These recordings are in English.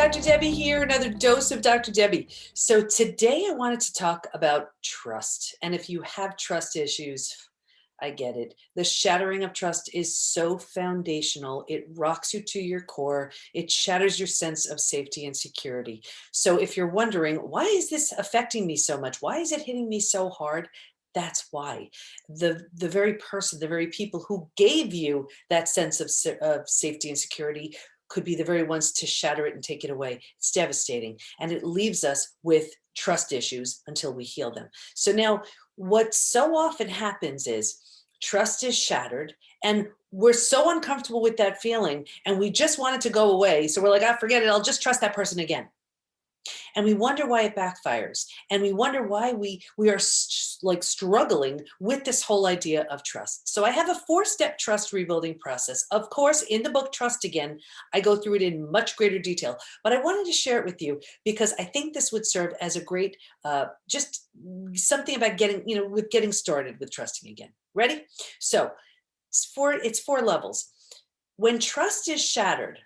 Dr. Debi here, another dose of Dr. Debi. So today I wanted to talk about trust. And if you have trust issues, I get it. The shattering of trust is so foundational. It rocks you to your core. It shatters your sense of safety and security. So if you're wondering, why is this affecting me so much? Why is it hitting me so hard? That's why. The very person, the very people who gave you that sense of safety and security could be the very ones to shatter it and take it away. It's devastating. And it leaves us with trust issues until we heal them. So now what so often happens is trust is shattered and we're so uncomfortable with that feeling and we just want it to go away. So we're like, ah, forget it. I'll just trust that person again. And we wonder why it backfires. And we wonder why we are like struggling with this whole idea of trust. So I have a 4-step trust rebuilding process. Of course, in the book, Trust Again, I go through it in much greater detail, but I wanted to share it with you because I think this would serve as a great, just something about getting started with trusting again. Ready? So it's 4 levels. When trust is shattered,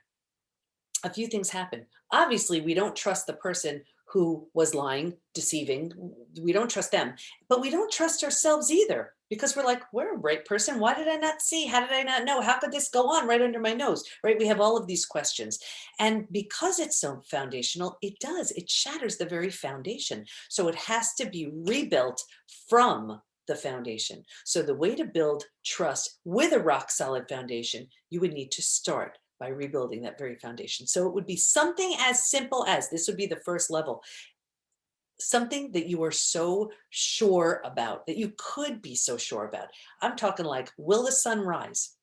a few things happen. Obviously, we don't trust the person who was lying, deceiving. We don't trust them, but we don't trust ourselves either because we're like, we're a right person. Why did I not see? How did I not know? How could this go on right under my nose? Right? We have all of these questions. And because it's so foundational, it shatters the very foundation. So it has to be rebuilt from the foundation. So the way to build trust with a rock solid foundation, you would need to start by rebuilding that very foundation. So it would be something as simple as, this would be the first level, something that you are so sure about, that you could be so sure about. I'm talking like, will the sun rise?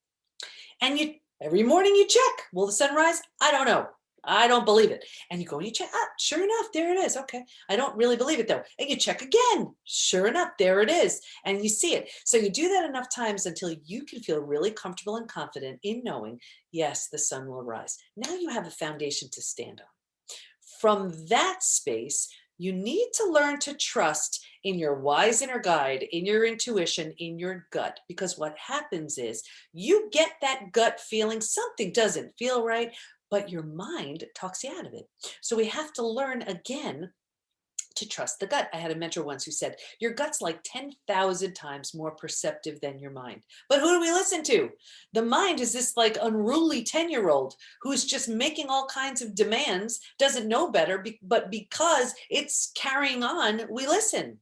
And every morning you check, will the sun rise? I don't know. I don't believe it. And you go and you check, sure enough, there it is. Okay. I don't really believe it though. And you check again, sure enough, there it is. And you see it. So you do that enough times until you can feel really comfortable and confident in knowing, yes, the sun will rise. Now you have a foundation to stand on. From that space, you need to learn to trust in your wise inner guide, in your intuition, in your gut, because what happens is you get that gut feeling something doesn't feel right, but your mind talks you out of it. So we have to learn again to trust the gut. I had a mentor once who said, your gut's like 10,000 times more perceptive than your mind. But who do we listen to? The mind is this like unruly 10-year-old who's just making all kinds of demands, doesn't know better, but because it's carrying on, we listen.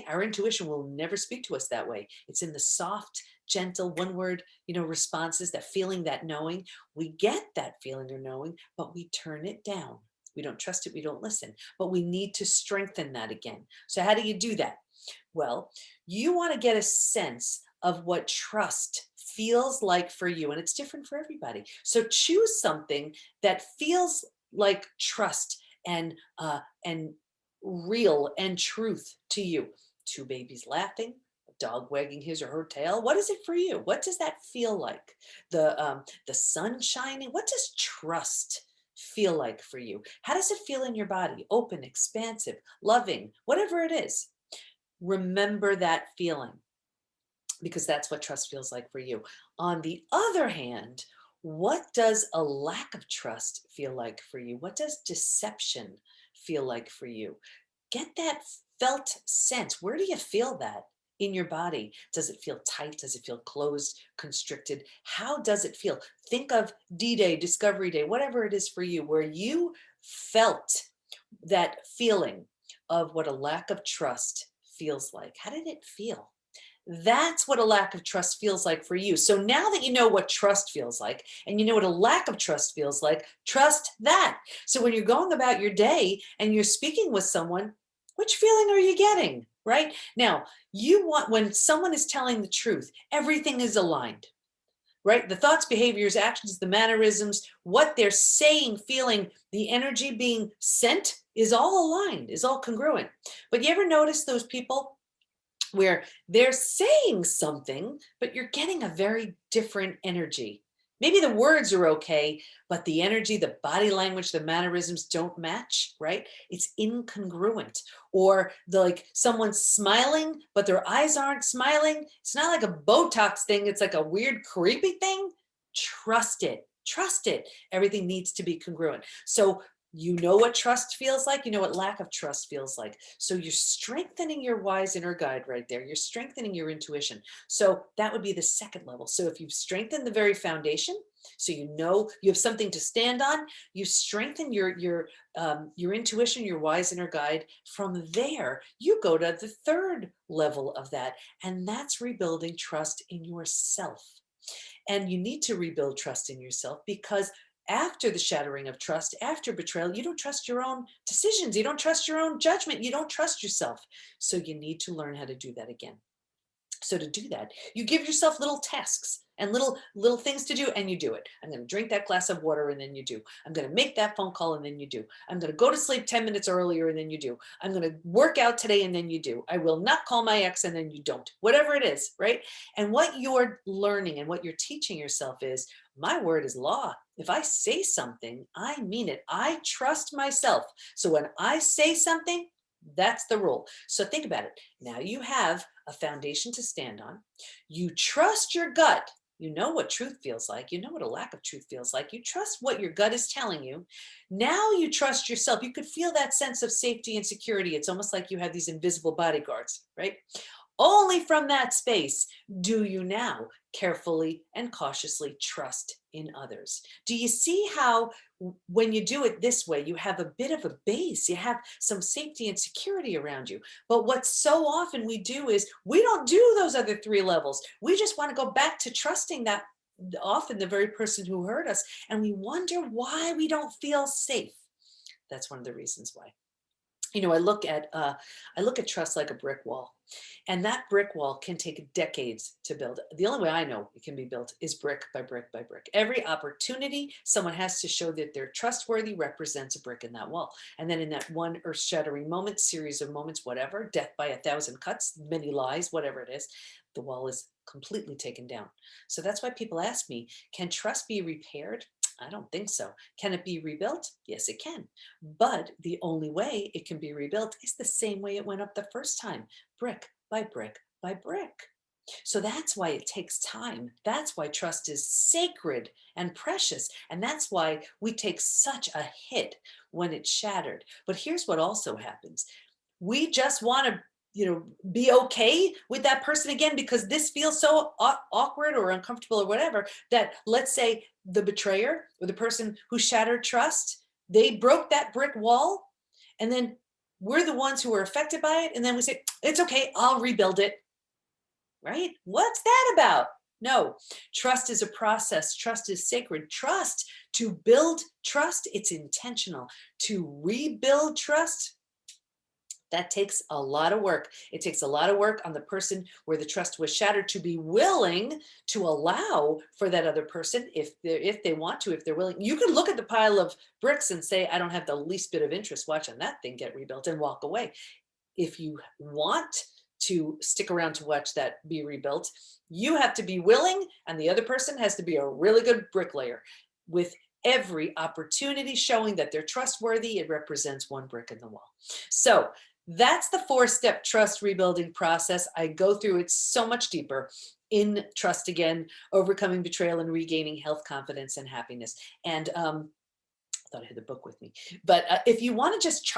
Our intuition will never speak to us that way. It's in the soft, gentle, one word, responses, that feeling, that knowing. We get that feeling or knowing, but we turn it down. We don't trust it. We don't listen, but we need to strengthen that again. So how do you do that? Well, you want to get a sense of what trust feels like for you. And it's different for everybody. So choose something that feels like trust and real and truth to you. 2 babies laughing, a dog wagging his or her tail. What is it for you? What does that feel like? The sun shining. What does trust feel like for you? How does it feel in your body? Open, expansive, loving, whatever it is. Remember that feeling because that's what trust feels like for you. On the other hand, what does a lack of trust feel like for you? What does deception feel like for you? Get that felt sense. Where do you feel that in your body? Does it feel tight? Does it feel closed, constricted? How does it feel? Think of D-Day, Discovery Day, whatever it is for you, where you felt that feeling of what a lack of trust feels like. How did it feel? That's what a lack of trust feels like for you. So now that you know what trust feels like and you know what a lack of trust feels like, trust that. So when you're going about your day and you're speaking with someone, which feeling are you getting? Right? Now, when someone is telling the truth, everything is aligned. Right? The thoughts, behaviors, actions, the mannerisms, what they're saying, feeling, the energy being sent is all aligned, is all congruent. But you ever notice those people where they're saying something, but you're getting a very different energy? Maybe the words are okay, but the energy, the body language, the mannerisms don't match, right? It's incongruent. Or like someone's smiling, but their eyes aren't smiling. It's not like a Botox thing. It's like a weird, creepy thing. Trust it. Trust it. Everything needs to be congruent. So You know what trust feels like. You know what lack of trust feels like. So you're strengthening your wise inner guide right there. You're strengthening your intuition. So that would be the second level. So if you've strengthened the very foundation, so you know you have something to stand on, you strengthen your intuition, your wise inner guide. From there, you go to the third level of that, and that's rebuilding trust in yourself. And you need to rebuild trust in yourself because after the shattering of trust, after betrayal, you don't trust your own decisions. You don't trust your own judgment. You don't trust yourself. So you need to learn how to do that again. So to do that, you give yourself little tasks and little things to do, and you do it. I'm going to drink that glass of water, and then you do. I'm going to make that phone call, and then you do. I'm going to go to sleep 10 minutes earlier, and then you do. I'm going to work out today, and then you do. I will not call my ex, and then you don't. Whatever it is, right? And what you're learning and what you're teaching yourself is, my word is law. If I say something, I mean it. I trust myself. So when I say something, that's the rule. So think about it. Now you have a foundation to stand on. You trust your gut. You know what truth feels like. You know what a lack of truth feels like. You trust what your gut is telling you. Now you trust yourself. You could feel that sense of safety and security. It's almost like you have these invisible bodyguards, right? Only from that space do you now carefully and cautiously trust in others. Do you see how when you do it this way, you have a bit of a base, you have some safety and security around you? But what so often we do is we don't do those other three levels. We just want to go back to trusting that often the very person who hurt us, and we wonder why we don't feel safe. That's one of the reasons why. I look at trust like a brick wall, and that brick wall can take decades to build. The only way I know it can be built is brick by brick by brick. Every opportunity someone has to show that they're trustworthy represents a brick in that wall. And then in that one earth-shattering moment, series of moments, whatever, death by 1,000 cuts, many lies, whatever it is, the wall is completely taken down. So that's why people ask me, can trust be repaired? I don't think so. Can it be rebuilt? Yes, it can. But the only way it can be rebuilt is the same way it went up the first time, brick by brick by brick. So that's why it takes time. That's why trust is sacred and precious. And that's why we take such a hit when it's shattered. But here's what also happens. We just want to be okay with that person again because this feels so awkward or uncomfortable or whatever, that let's say the betrayer or the person who shattered trust, they broke that brick wall, and then we're the ones who are affected by it, and then we say, it's okay, I'll rebuild it. Right? What's that about? No, trust is a process. Trust is sacred. Trust, to build trust, it's intentional. To rebuild trust, that takes a lot of work. It takes a lot of work on the person where the trust was shattered to be willing to allow for that other person, if they want to, if they're willing. You can look at the pile of bricks and say, I don't have the least bit of interest watching that thing get rebuilt, and walk away. If you want to stick around to watch that be rebuilt, you have to be willing, and the other person has to be a really good bricklayer with every opportunity showing that they're trustworthy. It represents one brick in the wall. So that's the 4-step trust rebuilding process. I go through it so much deeper in Trust Again, Overcoming Betrayal and Regaining Health, Confidence, and Happiness. And I thought I had the book with me, but if you want to just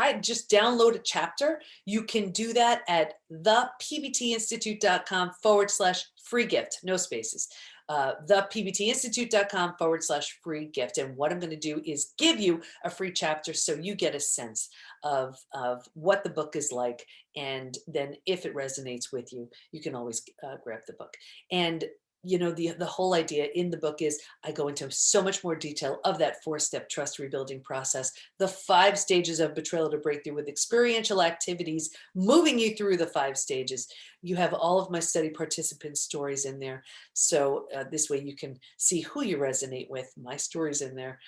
download a chapter, you can do that at thepbtinstitute.com/free gift, no spaces. thepbtinstitute.com/free gift. And what I'm going to do is give you a free chapter so you get a sense of what the book is like. And then if it resonates with you, you can always grab the book. And the whole idea in the book is I go into so much more detail of that 4-step trust rebuilding process, the 5 stages of betrayal to breakthrough with experiential activities, moving you through the 5 stages. You have all of my study participant stories in there. So this way you can see who you resonate with. My stories in there.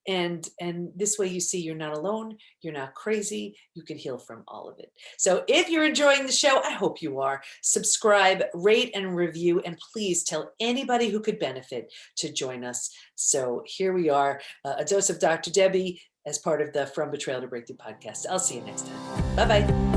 And this way you see you're not alone, you're not crazy, you can heal from all of it. So if you're enjoying the show, I hope you are. Subscribe, rate, and review, and please tell anybody who could benefit to join us. So here we are, a dose of Dr. Debi as part of the From Betrayal to Breakthrough podcast. I'll see you next time. Bye-bye.